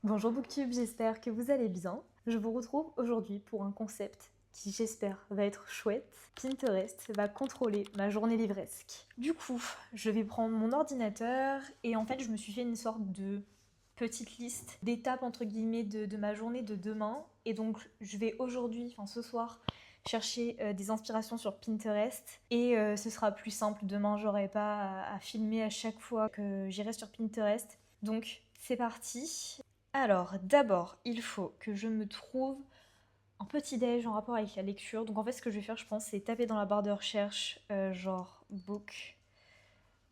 Bonjour Booktube, j'espère que vous allez bien. Je vous retrouve aujourd'hui pour un concept qui, j'espère, va être chouette. Pinterest va contrôler ma journée livresque. Du coup, je vais prendre mon ordinateur et en fait, je me suis fait une sorte de petite liste d'étapes entre guillemets de ma journée de demain. Et donc, je vais aujourd'hui, enfin ce soir, chercher des inspirations sur Pinterest et ce sera plus simple. Demain, j'aurai pas à filmer à chaque fois que j'irai sur Pinterest. Donc, c'est parti. Alors, d'abord, il faut que je me trouve un petit-déj en rapport avec la lecture. Donc, en fait, ce que je vais faire, je pense, c'est taper dans la barre de recherche, genre book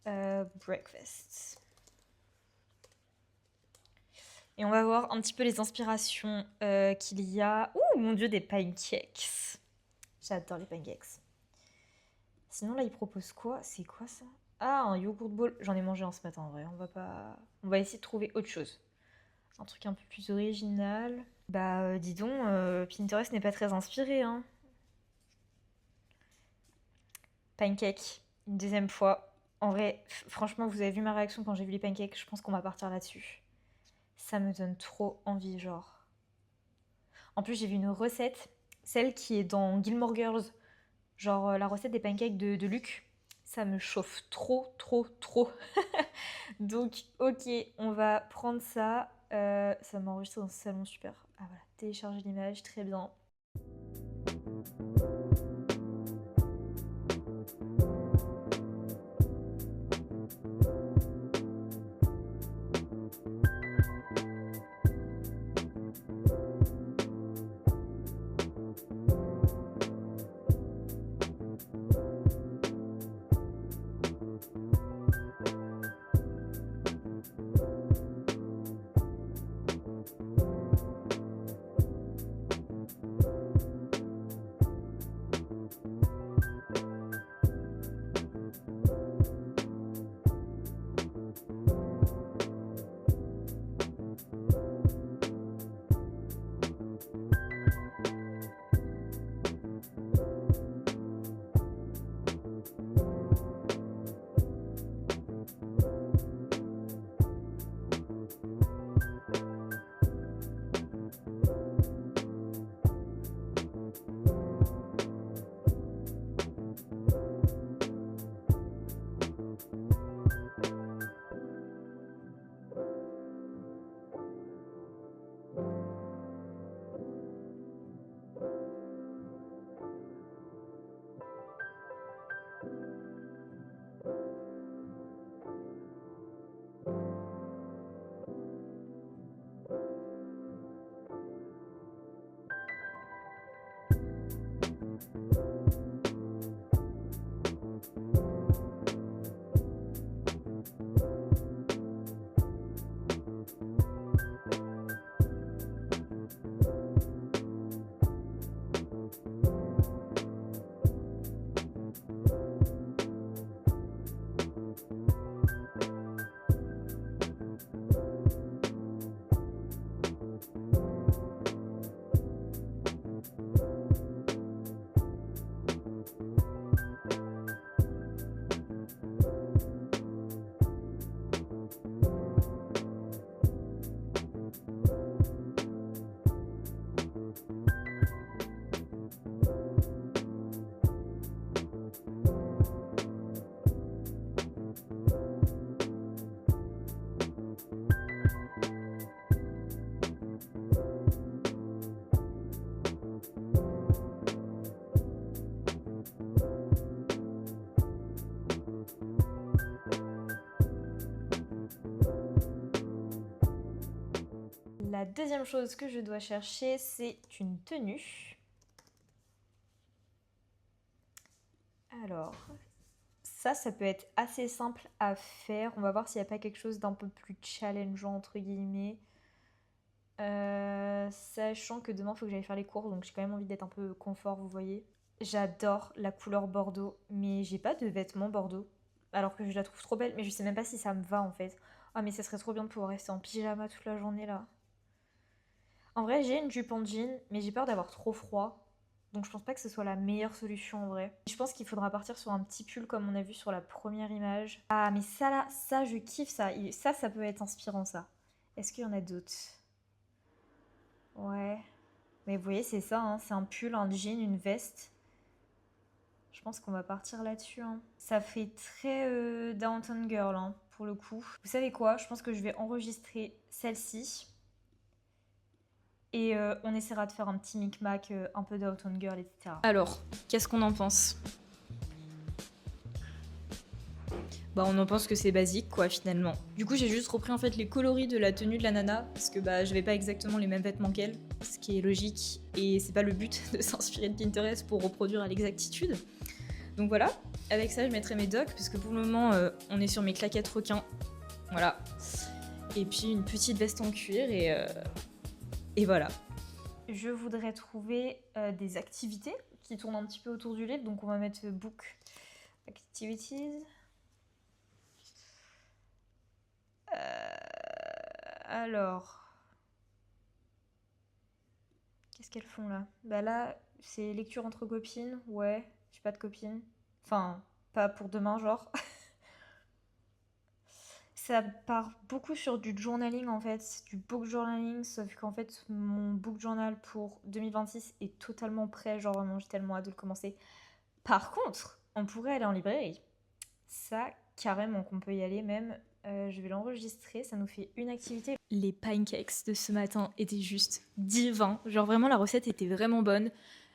breakfast. Et on va voir un petit peu les inspirations qu'il y a. Ouh, mon dieu, des pancakes. J'adore les pancakes. Sinon, là, il propose quoi? C'est quoi ça? Ah, un yogourt bowl. J'en ai mangé un ce matin, en vrai. On va essayer de trouver autre chose. Un truc un peu plus original. Bah, dis donc, Pinterest n'est pas très inspiré, hein. Pancake, une deuxième fois. En vrai, franchement, vous avez vu ma réaction quand j'ai vu les pancakes, je pense qu'on va partir là-dessus. Ça me donne trop envie, genre. En plus, j'ai vu une recette, celle qui est dans Gilmore Girls, genre la recette des pancakes de Luc. Ça me chauffe trop, trop, trop. Donc, ok, on va prendre ça. Ça m'a enregistré dans ce salon, super. Ah voilà, télécharger l'image, très bien. La deuxième chose que je dois chercher, c'est une tenue. Alors, ça peut être assez simple à faire. On va voir s'il n'y a pas quelque chose d'un peu plus challengeant, entre guillemets. Sachant que demain, il faut que j'aille faire les cours, donc j'ai quand même envie d'être un peu confort, vous voyez. J'adore la couleur bordeaux, mais j'ai pas de vêtements bordeaux. Alors que je la trouve trop belle, mais je sais même pas si ça me va en fait. Ah, mais ça serait trop bien de pouvoir rester en pyjama toute la journée là. En vrai, j'ai une jupe en jean, mais j'ai peur d'avoir trop froid. Donc je pense pas que ce soit la meilleure solution en vrai. Je pense qu'il faudra partir sur un petit pull comme on a vu sur la première image. Ah mais ça là, ça je kiffe ça. Ça peut être inspirant ça. Est-ce qu'il y en a d'autres? Ouais. Mais vous voyez, c'est ça, hein, c'est un pull, un jean, une veste. Je pense qu'on va partir là-dessus, hein. Ça fait très Downton Girl, hein, pour le coup. Vous savez quoi? Je pense que je vais enregistrer celle-ci. Et on essaiera de faire un petit micmac, un peu Downton Girl, etc. Alors, qu'est-ce qu'on en pense? Bah on en pense que c'est basique quoi finalement. Du coup j'ai juste repris en fait les coloris de la tenue de la nana parce que bah j'avais pas exactement les mêmes vêtements qu'elle, ce qui est logique et c'est pas le but de s'inspirer de Pinterest pour reproduire à l'exactitude. Donc voilà, avec ça je mettrai mes docks parce que pour le moment on est sur mes claquettes requins. Voilà. Et puis une petite veste en cuir et voilà. Je voudrais trouver des activités qui tournent un petit peu autour du livre, donc on va mettre book activities. Alors, qu'est-ce qu'elles font là? Bah là, c'est lecture entre copines, ouais, j'ai pas de copine. Enfin, pas pour demain, genre. Ça part beaucoup sur du journaling en fait, du book journaling, sauf qu'en fait, mon book journal pour 2026 est totalement prêt, genre vraiment, j'ai tellement hâte de le commencer. Par contre, on pourrait aller en librairie. Ça, carrément, qu'on peut y aller même. Je vais l'enregistrer, ça nous fait une activité. Les pancakes de ce matin étaient juste divins. Genre vraiment, la recette était vraiment bonne.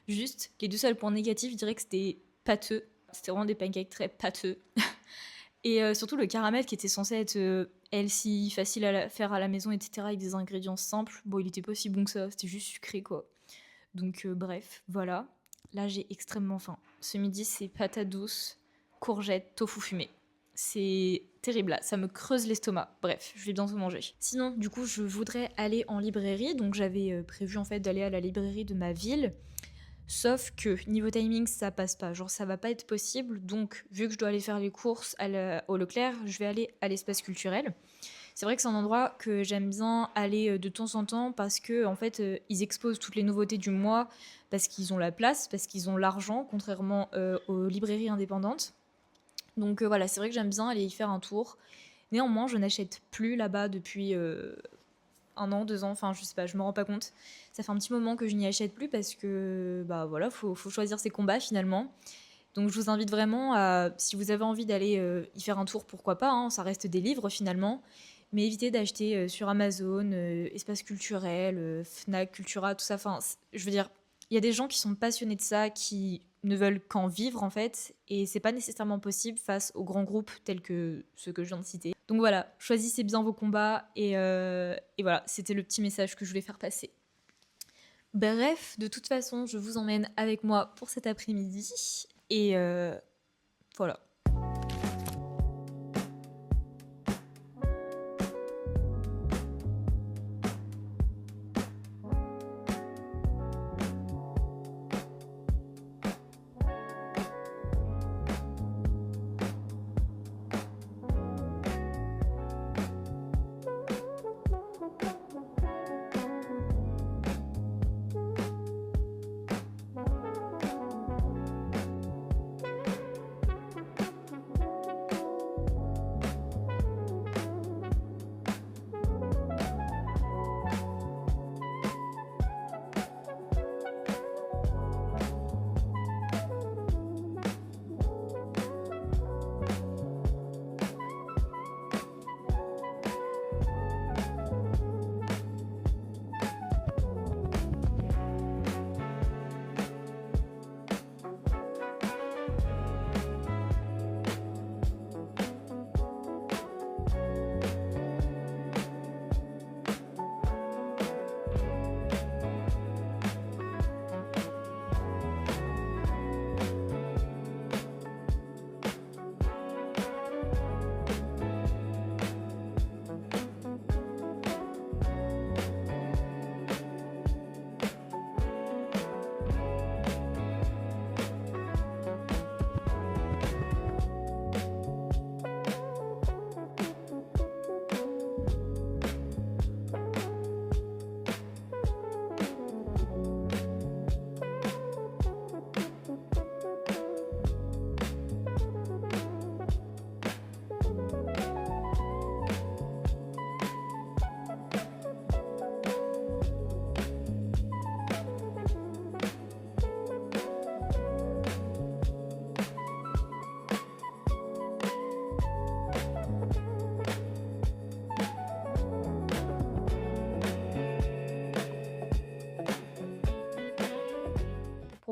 Juste, les deux seuls points négatifs, je dirais que c'était pâteux. C'était vraiment des pancakes très pâteux. Et surtout le caramel qui était censé être healthy, facile à faire à la maison, etc. avec des ingrédients simples. Bon, il était pas aussi bon que ça, c'était juste sucré quoi. Donc bref, voilà. Là, j'ai extrêmement faim. Ce midi, c'est patates douces, courgettes, tofu fumé. C'est terrible là, ça me creuse l'estomac. Bref, je vais bientôt manger. Sinon, du coup, je voudrais aller en librairie. Donc j'avais prévu en fait d'aller à la librairie de ma ville. Sauf que niveau timing, ça passe pas. Genre, ça va pas être possible. Donc, vu que je dois aller faire les courses au Leclerc, je vais aller à l'espace culturel. C'est vrai que c'est un endroit que j'aime bien aller de temps en temps parce que en fait ils exposent toutes les nouveautés du mois, parce qu'ils ont la place, parce qu'ils ont l'argent, contrairement aux librairies indépendantes. Donc voilà, c'est vrai que j'aime bien aller y faire un tour. Néanmoins, je n'achète plus là-bas depuis 1 an, 2 ans, enfin je sais pas, je me rends pas compte. Ça fait un petit moment que je n'y achète plus parce que bah voilà, faut choisir ses combats finalement. Donc je vous invite vraiment à, si vous avez envie d'aller y faire un tour, pourquoi pas, hein, ça reste des livres finalement, mais évitez d'acheter sur Amazon, Espace Culturel, Fnac, Cultura, tout ça. Enfin, je veux dire, il y a des gens qui sont passionnés de ça, qui ne veulent qu'en vivre en fait, et c'est pas nécessairement possible face aux grands groupes tels que ceux que je viens de citer. Donc voilà, choisissez bien vos combats, et voilà, c'était le petit message que je voulais faire passer. Bref, de toute façon, je vous emmène avec moi pour cet après-midi. Et voilà.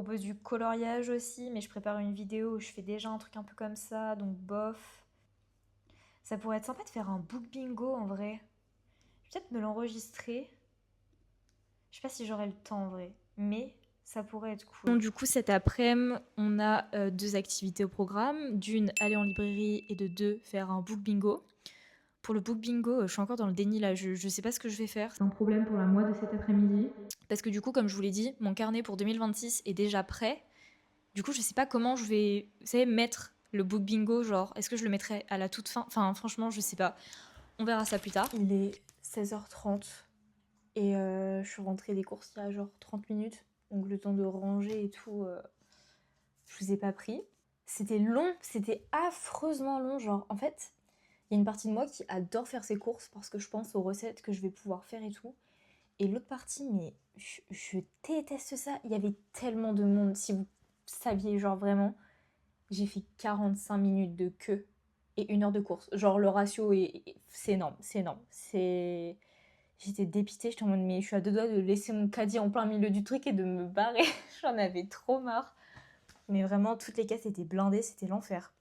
propose du coloriage aussi, mais je prépare une vidéo où je fais déjà un truc un peu comme ça, donc bof. Ça pourrait être sympa de faire un book bingo en vrai. Je vais peut-être me l'enregistrer. Je sais pas si j'aurai le temps en vrai, mais ça pourrait être cool. Donc, du coup, cet après-midi, on a 2 activités au programme. D'une, aller en librairie et de 2, faire un book bingo. Pour le book bingo, je suis encore dans le déni là, je sais pas ce que je vais faire. C'est un problème pour la moi de cet après-midi. Parce que du coup, comme je vous l'ai dit, mon carnet pour 2026 est déjà prêt. Du coup, je sais pas comment je vais, vous savez, mettre le book bingo, genre, est-ce que je le mettrai à la toute fin? Enfin, franchement, je sais pas. On verra ça plus tard. Il est 16h30 et je suis rentrée des courses il y a genre 30 minutes. Donc le temps de ranger et tout, je vous ai pas pris. C'était long, c'était affreusement long. Genre, en fait, il y a une partie de moi qui adore faire ses courses parce que je pense aux recettes que je vais pouvoir faire et tout. Et l'autre partie, mais je déteste ça. Il y avait tellement de monde. Si vous saviez, genre vraiment, j'ai fait 45 minutes de queue et 1 heure de course. Genre le ratio c'est énorme, c'est énorme. J'étais dépitée, j'étais en mode mais je suis à 2 doigts de laisser mon caddie en plein milieu du truc et de me barrer. J'en avais trop marre. Mais vraiment, toutes les caisses étaient blindées, c'était l'enfer.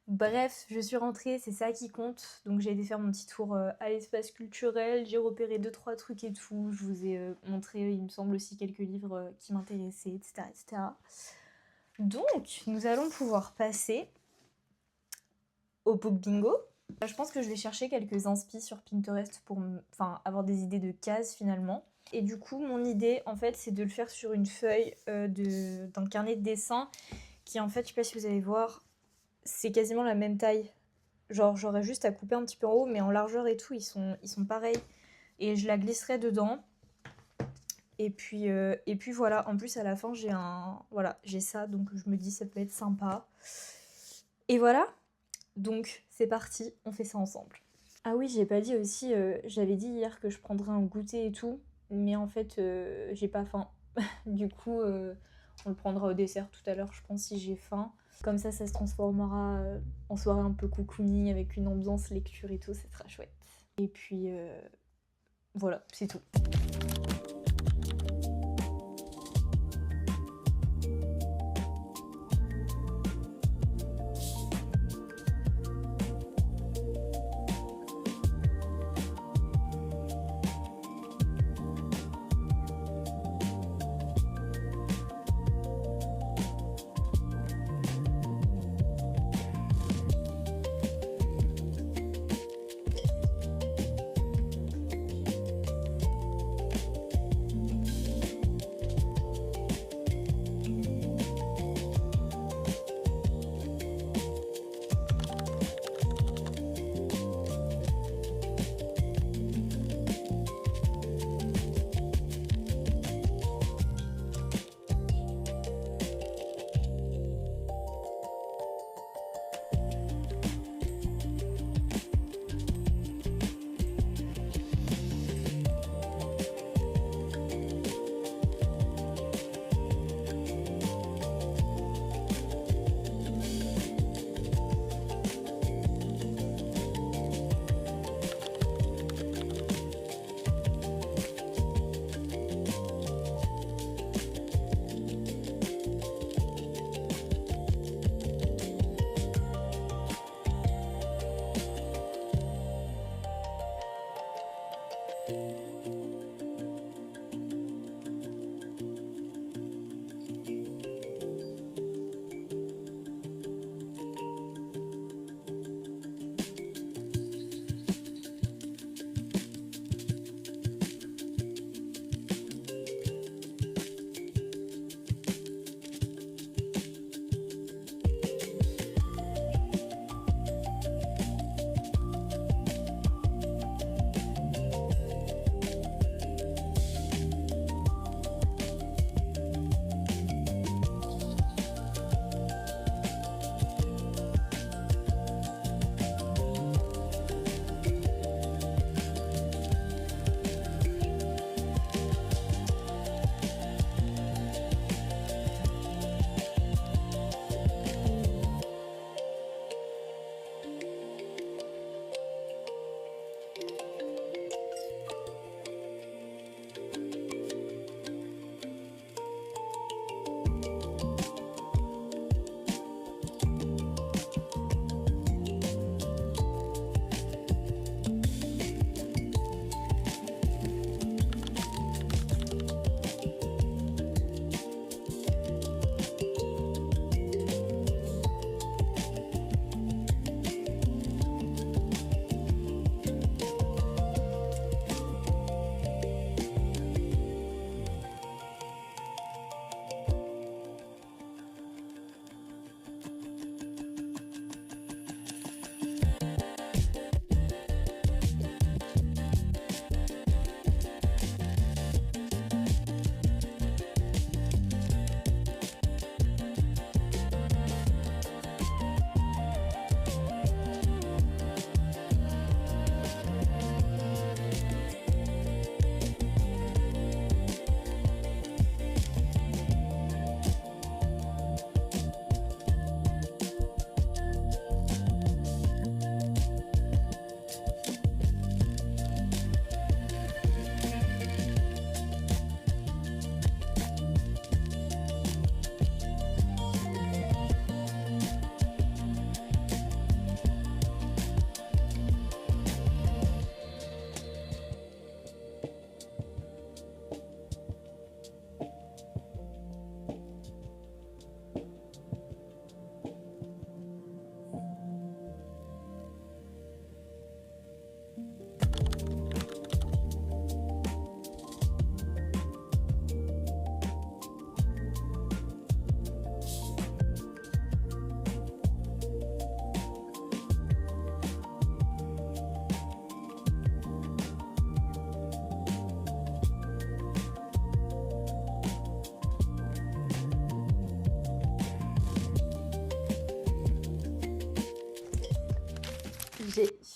Bref, je suis rentrée, c'est ça qui compte. Donc j'ai été faire mon petit tour à l'espace culturel, j'ai repéré 2-3 trucs et tout. Je vous ai montré, il me semble aussi, quelques livres qui m'intéressaient, etc., etc. Donc, nous allons pouvoir passer au book bingo. Je pense que je vais chercher quelques inspi sur Pinterest pour avoir des idées de cases finalement. Et du coup, mon idée, en fait, c'est de le faire sur une feuille d'un carnet de dessin qui, en fait, je sais pas si vous allez voir, c'est quasiment la même taille. Genre, j'aurais juste à couper un petit peu en haut, mais en largeur et tout, ils sont pareils. Et je la glisserai dedans. Et puis voilà, en plus à la fin j'ai ça, donc je me dis ça peut être sympa. Et voilà, donc c'est parti, on fait ça ensemble. Ah oui, j'ai pas dit aussi, j'avais dit hier que je prendrais un goûter et tout, mais en fait j'ai pas faim. Du coup on le prendra au dessert tout à l'heure, je pense, si j'ai faim. Comme ça se transformera en soirée un peu cocooning avec une ambiance lecture et tout, c'est très chouette. Et puis voilà, c'est tout.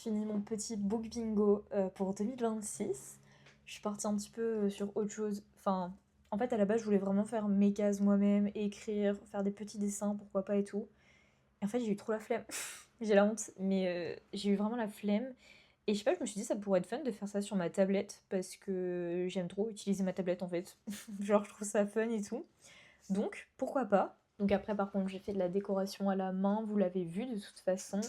fini mon petit book bingo pour 2026. Je suis partie un petit peu sur autre chose. Enfin, en fait, à la base, je voulais vraiment faire mes cases moi-même, écrire, faire des petits dessins, pourquoi pas et tout. Et en fait, j'ai eu trop la flemme. J'ai la honte, mais j'ai eu vraiment la flemme. Et je sais pas, je me suis dit, ça pourrait être fun de faire ça sur ma tablette, parce que j'aime trop utiliser ma tablette en fait. Genre, je trouve ça fun et tout. Donc, pourquoi pas? Donc après, par contre, j'ai fait de la décoration à la main, vous l'avez vu de toute façon.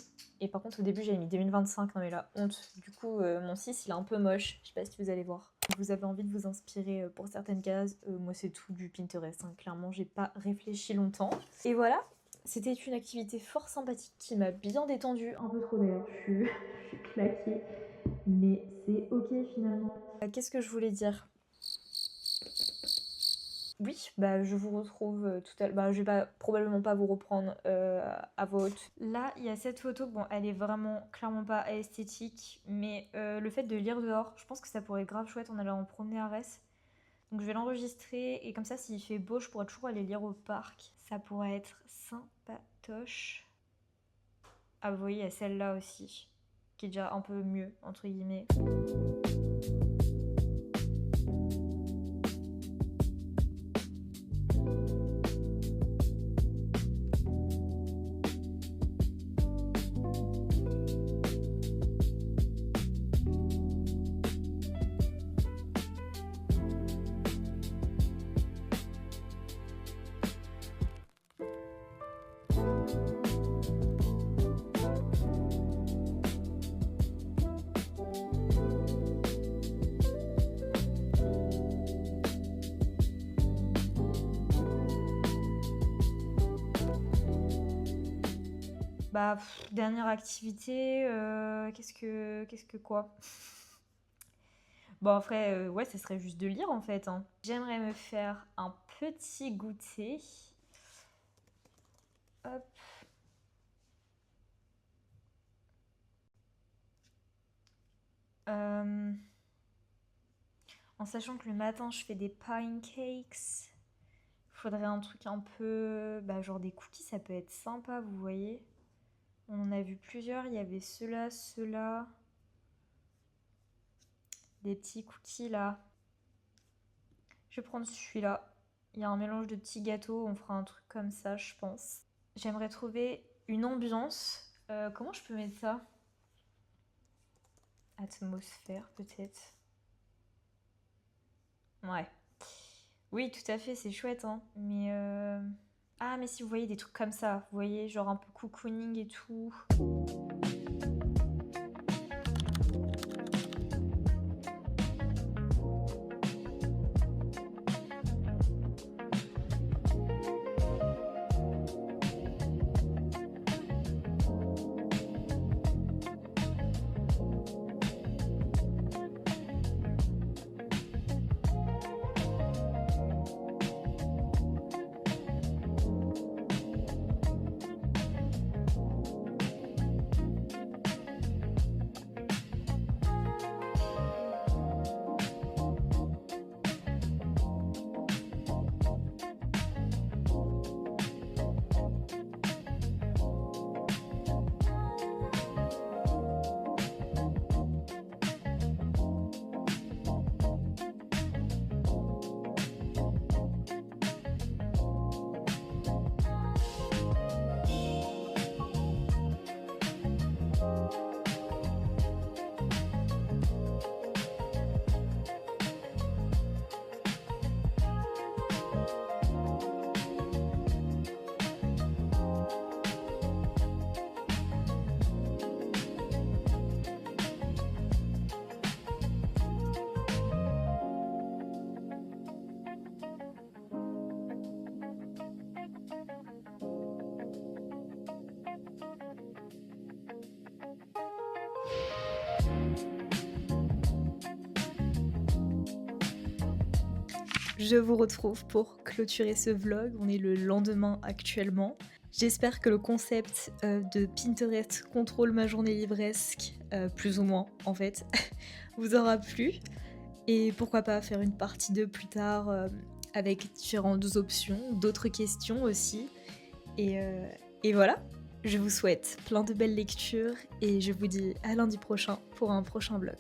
Et par contre, au début, j'avais mis 2025, non mais la honte. Du coup, mon 6, il est un peu moche. Je sais pas si vous allez voir. Vous avez envie de vous inspirer pour certaines cases. Moi, c'est tout du Pinterest. Hein. Clairement, j'ai pas réfléchi longtemps. Et voilà, c'était une activité fort sympathique qui m'a bien détendue. Un peu trop d'ailleurs, je suis claquée. Mais c'est ok finalement. Qu'est-ce que je voulais dire? Oui, bah, je vous retrouve tout à l'heure. Bah, je vais pas, probablement pas vous reprendre à vos hautes. Là, il y a cette photo. Bon, elle est vraiment clairement pas esthétique, mais le fait de lire dehors, je pense que ça pourrait être grave chouette en allant en promener à Retz. Donc je vais l'enregistrer et comme ça, s'il fait beau, je pourrais toujours aller lire au parc. Ça pourrait être sympatoche. Ah, vous voyez, il y a celle-là aussi, qui est déjà un peu mieux, entre guillemets. Bah, dernière activité, qu'est-ce que quoi? Bon, après, ouais, ça serait juste de lire en fait. Hein. J'aimerais me faire un petit goûter. Hop. Euh, En sachant que le matin, je fais des pancakes. Faudrait un truc un peu. Bah, genre des cookies, ça peut être sympa, vous voyez. On en a vu plusieurs. Il y avait ceux-là, ceux-là. Des petits cookies là. Je vais prendre celui-là. Il y a un mélange de petits gâteaux. On fera un truc comme ça, je pense. J'aimerais trouver une ambiance. Comment je peux mettre ça? Atmosphère, peut-être. Ouais. Oui, tout à fait, c'est chouette, hein. Mais ah, mais si vous voyez des trucs comme ça, vous voyez, genre un peu cocooning et tout. Je vous retrouve pour clôturer ce vlog. On est le lendemain actuellement. J'espère que le concept de Pinterest contrôle ma journée livresque, plus ou moins en fait, vous aura plu. Et pourquoi pas faire une partie 2 plus tard avec différentes options, d'autres questions aussi. Et voilà, Je vous souhaite plein de belles lectures et je vous dis à lundi prochain pour un prochain vlog.